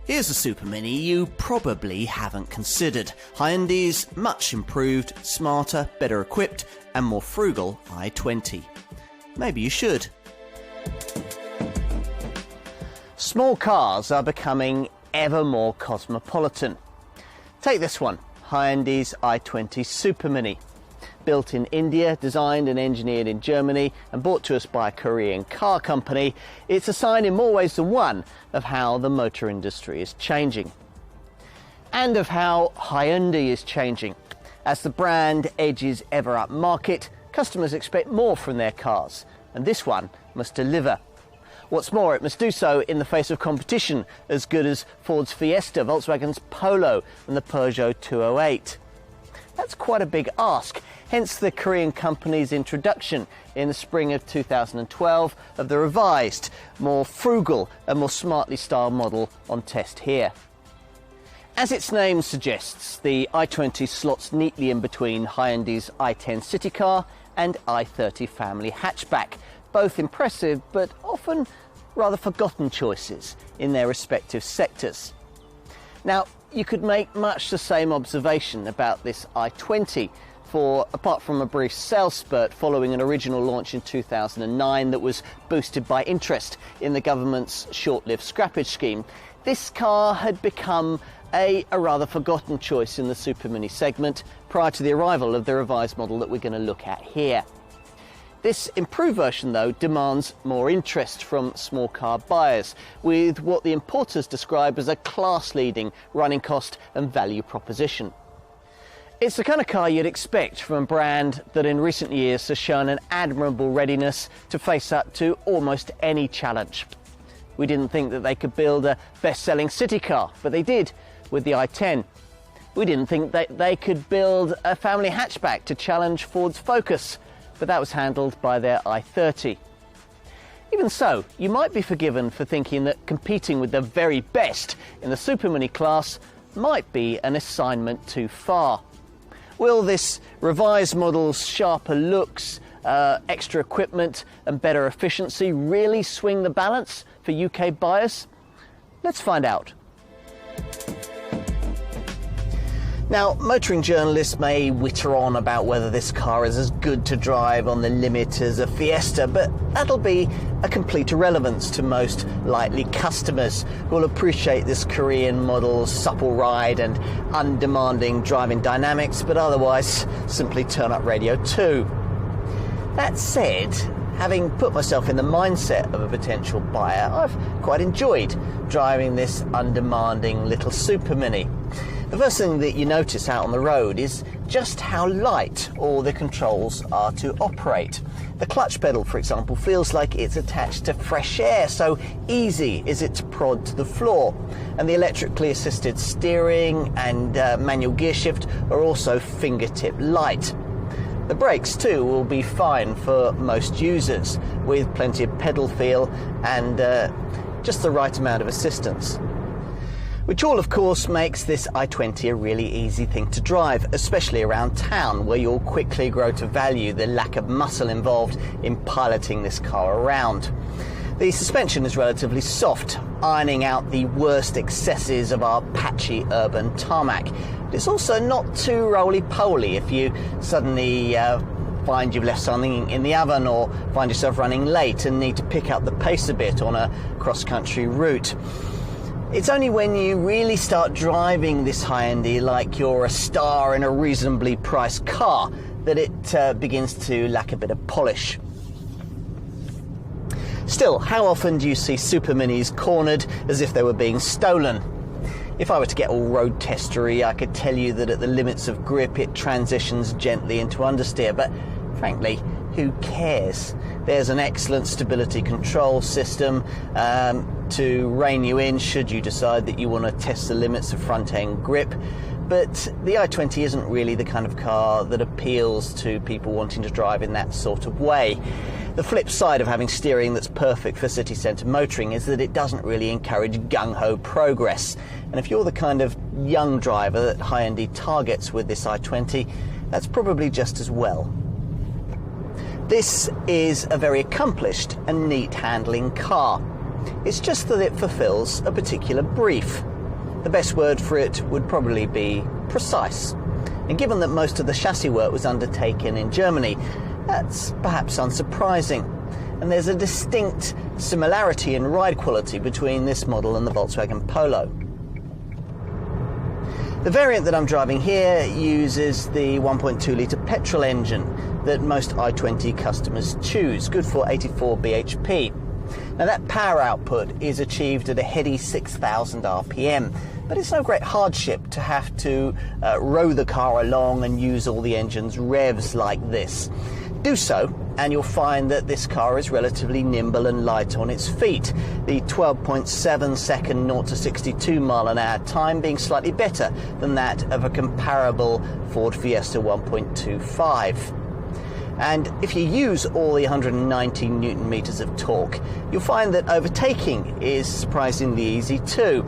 Here's a Super Mini you probably haven't considered. Hyundai's much improved, smarter, better equipped and more frugal i20. Maybe you should. Small cars are becoming ever more cosmopolitan. Take this one, Hyundai's i20 Super Mini. Built in India, designed and engineered in Germany and brought to us by a Korean car company, it's a sign in more ways than one of how the motor industry is changing. And of how Hyundai is changing. As the brand edges ever up market, customers expect more from their cars, and this one must deliver. What's more, it must do so in the face of competition as good as Ford's Fiesta, Volkswagen's Polo and the Peugeot 208. That's quite a big ask, hence the Korean company's introduction in the spring of 2012 of the revised, more frugal and more smartly styled model on test here. As its name suggests, the i20 slots neatly in between Hyundai's i10 city car and i30 family hatchback, both impressive but often rather forgotten choices in their respective sectors. Now, you could make much the same observation about this i20, for apart from a brief sales spurt following an original launch in 2009 that was boosted by interest in the government's short-lived scrappage scheme, this car had become a rather forgotten choice in the Super Mini segment prior to the arrival of the revised model that we're going to look at here. This improved version, though, demands more interest from small car buyers, with what the importers describe as a class-leading running cost and value proposition. It's the kind of car you'd expect from a brand that in recent years has shown an admirable readiness to face up to almost any challenge. We didn't think that they could build a best-selling city car, but they did with the i10. We didn't think that they could build a family hatchback to challenge Ford's Focus, but that was handled by their i30. Even so, you might be forgiven for thinking that competing with the very best in the Super Mini class might be an assignment too far. Will this revised model's sharper looks, extra equipment and better efficiency really swing the balance for UK buyers? Let's find out. Now, motoring journalists may witter on about whether this car is as good to drive on the limit as a Fiesta, but that'll be a complete irrelevance to most likely customers who will appreciate this Korean model's supple ride and undemanding driving dynamics, but otherwise simply turn up Radio 2. That said, having put myself in the mindset of a potential buyer, I've quite enjoyed driving this undemanding little Super Mini. The first thing that you notice out on the road is just how light all the controls are to operate. The clutch pedal, for example, feels like it's attached to fresh air, so easy is it to prod to the floor. And the electrically assisted steering and manual gear shift are also fingertip light. The brakes too will be fine for most users, with plenty of pedal feel and just the right amount of assistance. Which all, of course, makes this i20 a really easy thing to drive, especially around town, where you'll quickly grow to value the lack of muscle involved in piloting this car around. The suspension is relatively soft, ironing out the worst excesses of our patchy urban tarmac. But it's also not too roly-poly if you suddenly find you've left something in the oven or find yourself running late and need to pick up the pace a bit on a cross-country route. It's only when you really start driving this Hyundai like you're a star in a reasonably priced car that it begins to lack a bit of polish. Still, how often do you see Super Minis cornered as if they were being stolen? If I were to get all road testery, I could tell you that at the limits of grip it transitions gently into understeer, but frankly, who cares? There's an excellent stability control system to rein you in should you decide that you want to test the limits of front-end grip. But the i20 isn't really the kind of car that appeals to people wanting to drive in that sort of way. The flip side of having steering that's perfect for city centre motoring is that it doesn't really encourage gung-ho progress. And if you're the kind of young driver that Hyundai targets with this i20, that's probably just as well. This is a very accomplished and neat handling car. It's just that it fulfills a particular brief. The best word for it would probably be precise. And given that most of the chassis work was undertaken in Germany, that's perhaps unsurprising. And there's a distinct similarity in ride quality between this model and the Volkswagen Polo. The variant that I'm driving here uses the 1.2 litre petrol engine that most i20 customers choose, good for 84 bhp. Now that power output is achieved at a heady 6,000 RPM, but it's no great hardship to have to row the car along and use all the engine's revs like this. Do so and you'll find that this car is relatively nimble and light on its feet, the 12.7 second 0 to 62 mile an hour time being slightly better than that of a comparable Ford Fiesta 1.25. And if you use all the 190 newton meters of torque, you'll find that overtaking is surprisingly easy too.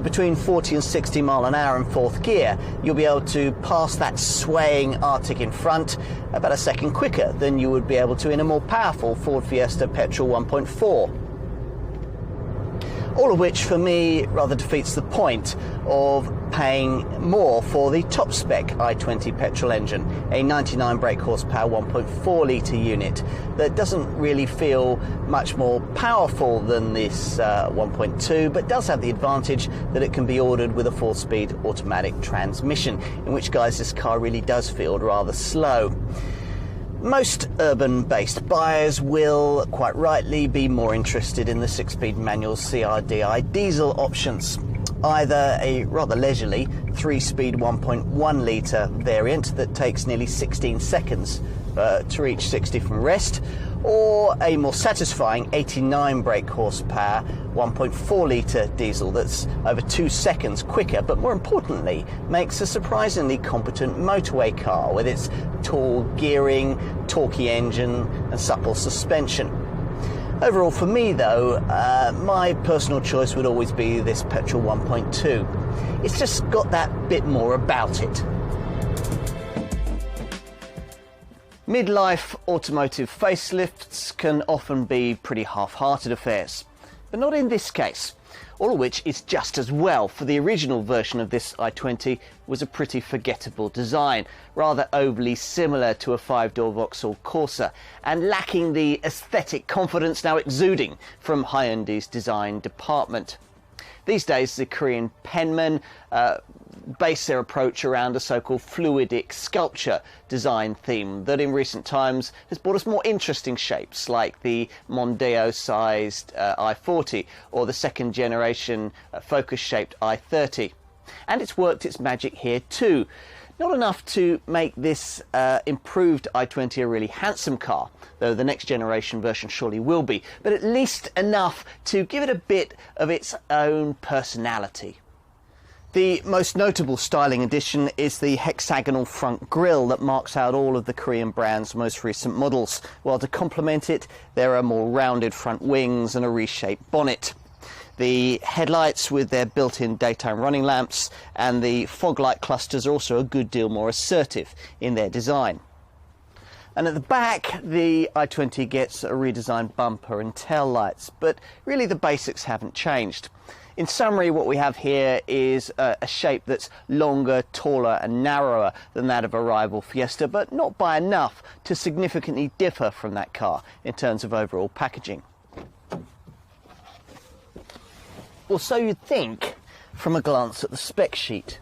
Between 40 and 60 mile an hour in fourth gear, you'll be able to pass that swaying Arctic in front about a second quicker than you would be able to in a more powerful Ford Fiesta petrol 1.4. All of which, for me, rather defeats the point of paying more for the top spec i20 petrol engine, a 99 brake horsepower 1.4 litre unit that doesn't really feel much more powerful than this 1.2, but does have the advantage that it can be ordered with a 4-speed automatic transmission, in which guise this car really does feel rather slow. Most urban-based buyers will, quite rightly, be more interested in the 6-speed manual CRDI diesel options. Either a rather leisurely 3-speed 1.1 litre variant that takes nearly 16 seconds to reach 60 from rest, or a more satisfying 89 brake horsepower 1.4 litre diesel that's over 2 seconds quicker, but more importantly makes a surprisingly competent motorway car with its tall gearing, torquey engine and supple suspension. Overall for me though, my personal choice would always be this petrol 1.2. It's just got that bit more about it. Midlife automotive facelifts can often be pretty half-hearted affairs, but not in this case, all of which is just as well, for the original version of this i20 was a pretty forgettable design, rather overly similar to a 5-door Vauxhall Corsa, and lacking the aesthetic confidence now exuding from Hyundai's design department. These days, the Korean penmen base their approach around a so-called fluidic sculpture design theme that in recent times has brought us more interesting shapes like the Mondeo-sized i40 or the second-generation Focus-shaped i30. And it's worked its magic here too. Not enough to make this improved i20 a really handsome car, though the next generation version surely will be, but at least enough to give it a bit of its own personality. The most notable styling addition is the hexagonal front grille that marks out all of the Korean brand's most recent models, while to complement it there are more rounded front wings and a reshaped bonnet. The headlights with their built-in daytime running lamps and the fog light clusters are also a good deal more assertive in their design. And at the back, the i20 gets a redesigned bumper and tail lights, but really the basics haven't changed. In summary, what we have here is a shape that's longer, taller and narrower than that of a rival Fiesta, but not by enough to significantly differ from that car in terms of overall packaging. Well, so you'd think from a glance at the spec sheet.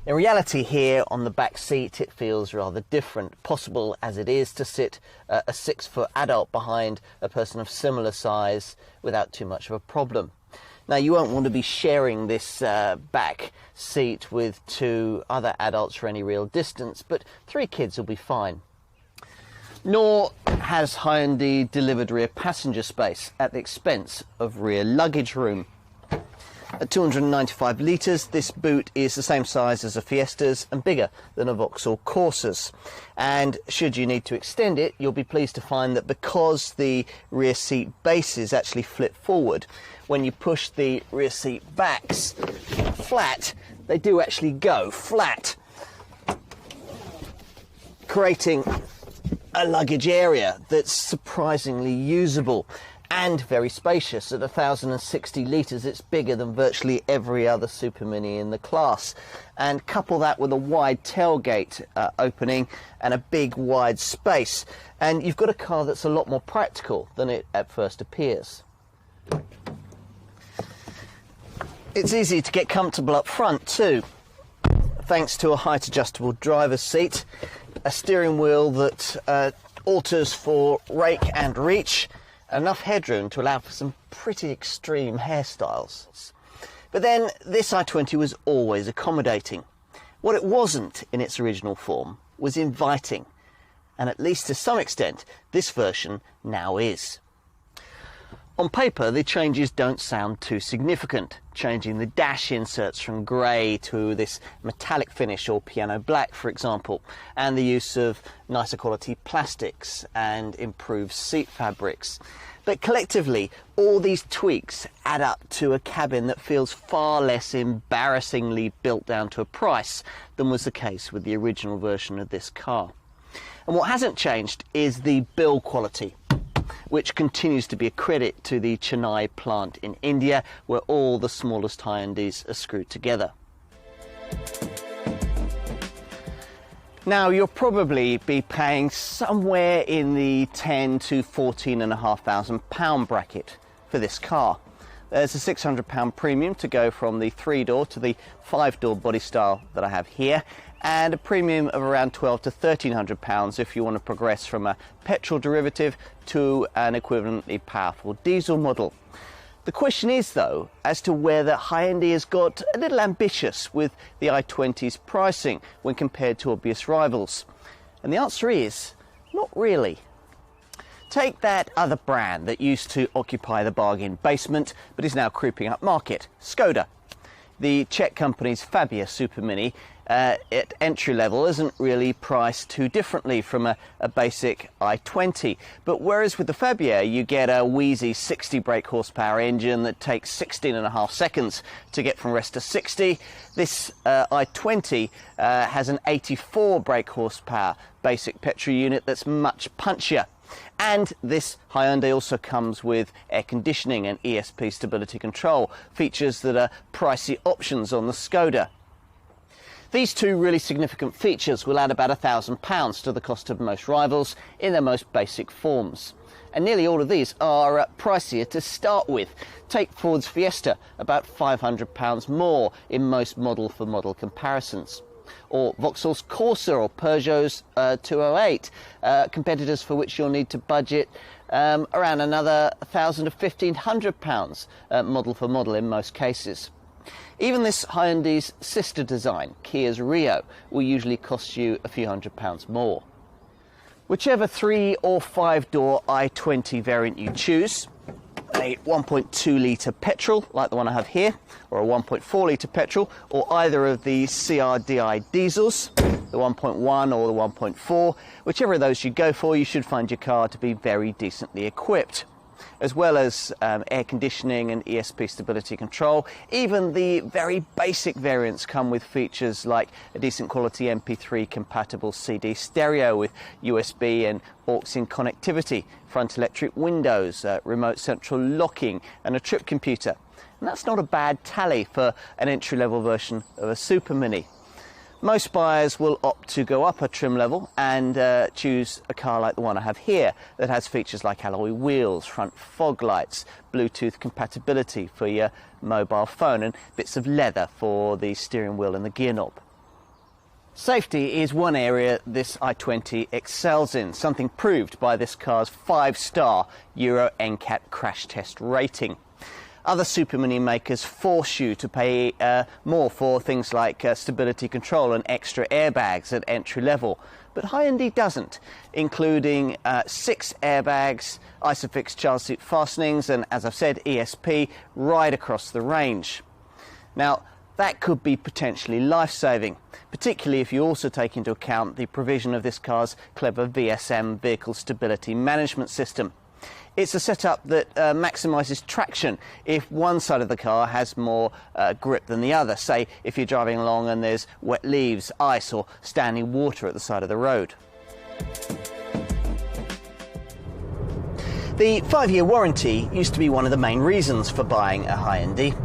In reality here on the back seat it feels rather different, possible as it is to sit a 6-foot adult behind a person of similar size without too much of a problem. Now you won't want to be sharing this back seat with 2 other adults for any real distance, but 3 kids will be fine. Nor has Hyundai delivered rear passenger space at the expense of rear luggage room. At 295 litres, this boot is the same size as a Fiesta's and bigger than a Vauxhall Corsa's. And should you need to extend it, you'll be pleased to find that because the rear seat bases actually flip forward, when you push the rear seat backs flat, they do actually go flat, creating a luggage area that's surprisingly usable. and very spacious. At 1,060 litres, it's bigger than virtually every other Super Mini in the class. And couple that with a wide tailgate opening and a big wide space, and you've got a car that's a lot more practical than it at first appears. It's easy to get comfortable up front too, thanks to a height adjustable driver's seat, a steering wheel that alters for rake and reach, enough headroom to allow for some pretty extreme hairstyles. But then this i20 was always accommodating. What it wasn't in its original form was inviting, and at least to some extent this version now is. On paper, the changes don't sound too significant, changing the dash inserts from grey to this metallic finish or piano black, for example, and the use of nicer quality plastics and improved seat fabrics. But collectively, all these tweaks add up to a cabin that feels far less embarrassingly built down to a price than was the case with the original version of this car. And what hasn't changed is the build quality, which continues to be a credit to the Chennai plant in India, where all the smallest Hyundais are screwed together. Now, you'll probably be paying somewhere in the £10,000 to £14,500 bracket for this car. There's a £600 premium to go from the 3-door to the 5-door body style that I have here, and a premium of around £1,200 to £1,300 if you want to progress from a petrol derivative to an equivalently powerful diesel model. The question is, though, as to whether Hyundai has got a little ambitious with the i20's pricing when compared to obvious rivals. And the answer is, not really. Take that other brand that used to occupy the bargain basement but is now creeping up market, Skoda. The Czech company's Fabia Super Mini at entry level isn't really priced too differently from a basic i20, but whereas with the Fabia you get a wheezy 60 brake horsepower engine that takes 16.5 seconds to get from rest to 60, this i20 has an 84 brake horsepower basic petrol unit that's much punchier. And this Hyundai also comes with air conditioning and ESP stability control, features that are pricey options on the Skoda. These two really significant features will add about £1,000 to the cost of most rivals in their most basic forms. And nearly all of these are pricier to start with. Take Ford's Fiesta, about £500 more in most model-for-model comparisons. Or Vauxhall's Corsa or Peugeot's 208, competitors for which you'll need to budget around another £1,000 to £1,500 model for model in most cases. Even this Hyundai's sister design, Kia's Rio, will usually cost you a few £100 more. Whichever 3 or 5-door i20 variant you choose, a 1.2 litre petrol like the one I have here, or a 1.4 litre petrol, or either of the CRDI diesels, the 1.1 or the 1.4, whichever of those you go for, you should find your car to be very decently equipped. As well as air conditioning and ESP stability control, even the very basic variants come with features like a decent quality MP3 compatible CD stereo with USB and aux-in connectivity, front electric windows, remote central locking and a trip computer. And that's not a bad tally for an entry-level version of a Super Mini. Most buyers will opt to go up a trim level and choose a car like the one I have here that has features like alloy wheels, front fog lights, Bluetooth compatibility for your mobile phone and bits of leather for the steering wheel and the gear knob. Safety is one area this i20 excels in, something proved by this car's 5-star Euro NCAP crash test rating. Other Super Mini makers force you to pay more for things like stability control and extra airbags at entry level, but Hyundai doesn't, including 6 airbags, Isofix child seat fastenings and, as I've said, ESP right across the range. Now, that could be potentially life-saving, particularly if you also take into account the provision of this car's clever VSM vehicle stability management system. It's a setup that maximises traction if one side of the car has more grip than the other, say if you're driving along and there's wet leaves, ice or standing water at the side of the road. The 5-year warranty used to be one of the main reasons for buying a Hyundai.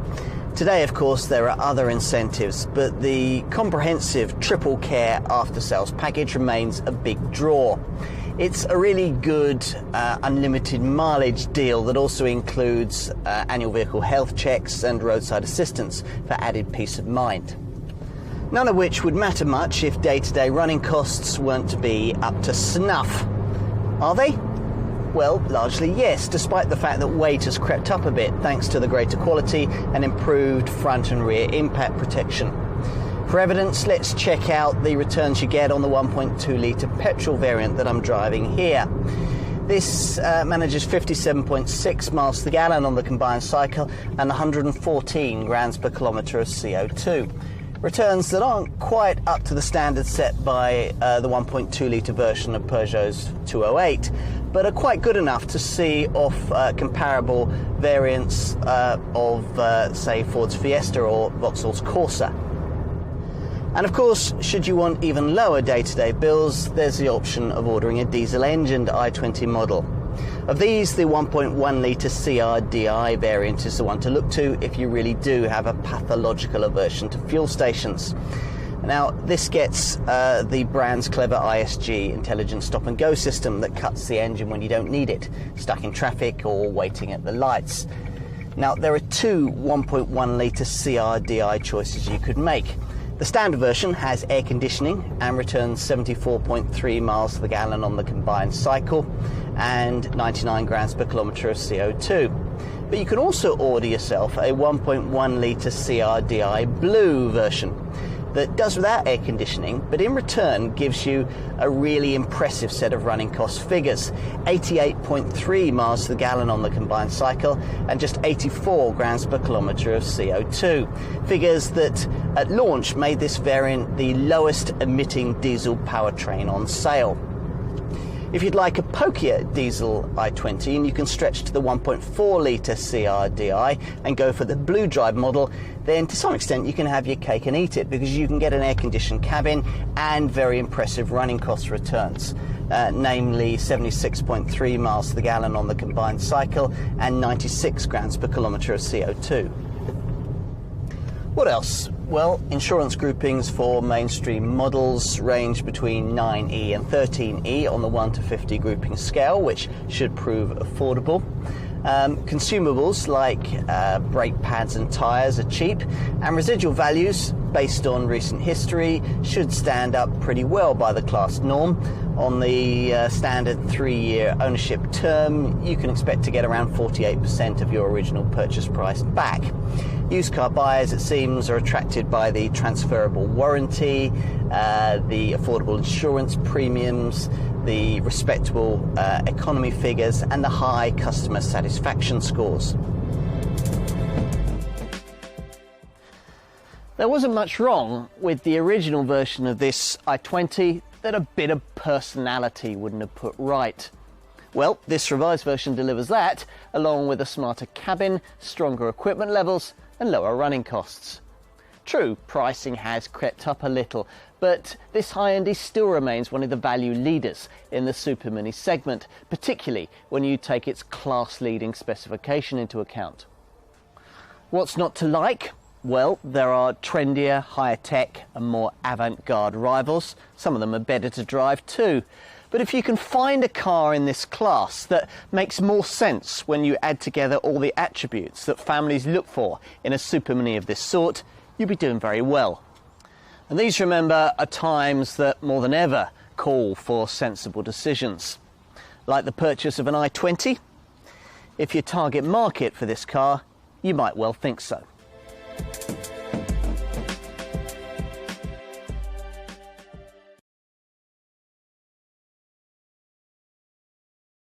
Today, of course, there are other incentives, but the comprehensive triple care after-sales package remains a big draw. It's a really good unlimited mileage deal that also includes annual vehicle health checks and roadside assistance for added peace of mind. None of which would matter much if day-to-day running costs weren't to be up to snuff. Are they? Well, largely yes, despite the fact that weight has crept up a bit thanks to the greater quality and improved front and rear impact protection. For evidence, let's check out the returns you get on the 1.2 litre petrol variant that I'm driving here. This manages 57.6 miles to the gallon on the combined cycle and 114 grams per kilometre of CO2. Returns that aren't quite up to the standard set by the 1.2 litre version of Peugeot's 208, but are quite good enough to see off comparable variants of, say, Ford's Fiesta or Vauxhall's Corsa. And of course, should you want even lower day-to-day bills, there's the option of ordering a diesel-engined i20 model. Of these, the 1.1 litre CR-Di variant is the one to look to if you really do have a pathological aversion to fuel stations. Now, this gets the brand's clever ISG, Intelligent Stop and Go system, that cuts the engine when you don't need it, stuck in traffic or waiting at the lights. Now, there are two 1.1 litre CR-Di choices you could make. The standard version has air conditioning and returns 74.3 miles to the gallon on the combined cycle and 99 grams per kilometre of CO2. But you can also order yourself a 1.1 litre CR-Di Blue version that does without air conditioning, but in return gives you a really impressive set of running cost figures. 88.3 miles to the gallon on the combined cycle and just 84 grams per kilometre of CO2. Figures that at launch made this variant the lowest emitting diesel powertrain on sale. If you'd like a pokier diesel i20 and you can stretch to the 1.4 litre CR-Di and go for the Blue Drive model, then to some extent you can have your cake and eat it, because you can get an air-conditioned cabin and very impressive running cost returns, namely 76.3 miles to the gallon on the combined cycle and 96 grams per kilometre of CO2. What else? Well, insurance groupings for mainstream models range between 9E and 13E on the 1 to 50 grouping scale, which should prove affordable. Consumables like brake pads and tyres are cheap, and residual values, based on recent history, should stand up pretty well by the class norm. On the standard 3-year ownership term, you can expect to get around 48% of your original purchase price back. Used car buyers, it seems, are attracted by the transferable warranty, the affordable insurance premiums, the respectable economy figures, and the high customer satisfaction scores. There wasn't much wrong with the original version of this i20 that a bit of personality wouldn't have put right. Well, this revised version delivers that, along with a smarter cabin, stronger equipment levels, and lower running costs. True, pricing has crept up a little, but this Hyundai still remains one of the value leaders in the Super Mini segment, particularly when you take its class-leading specification into account. What's not to like? Well, there are trendier, higher tech and more avant-garde rivals. Some of them are better to drive too. But if you can find a car in this class that makes more sense when you add together all the attributes that families look for in a Super Mini of this sort, you'll be doing very well. And these, remember, are times that more than ever call for sensible decisions. Like the purchase of an i20? If your target market for this car, you might well think so.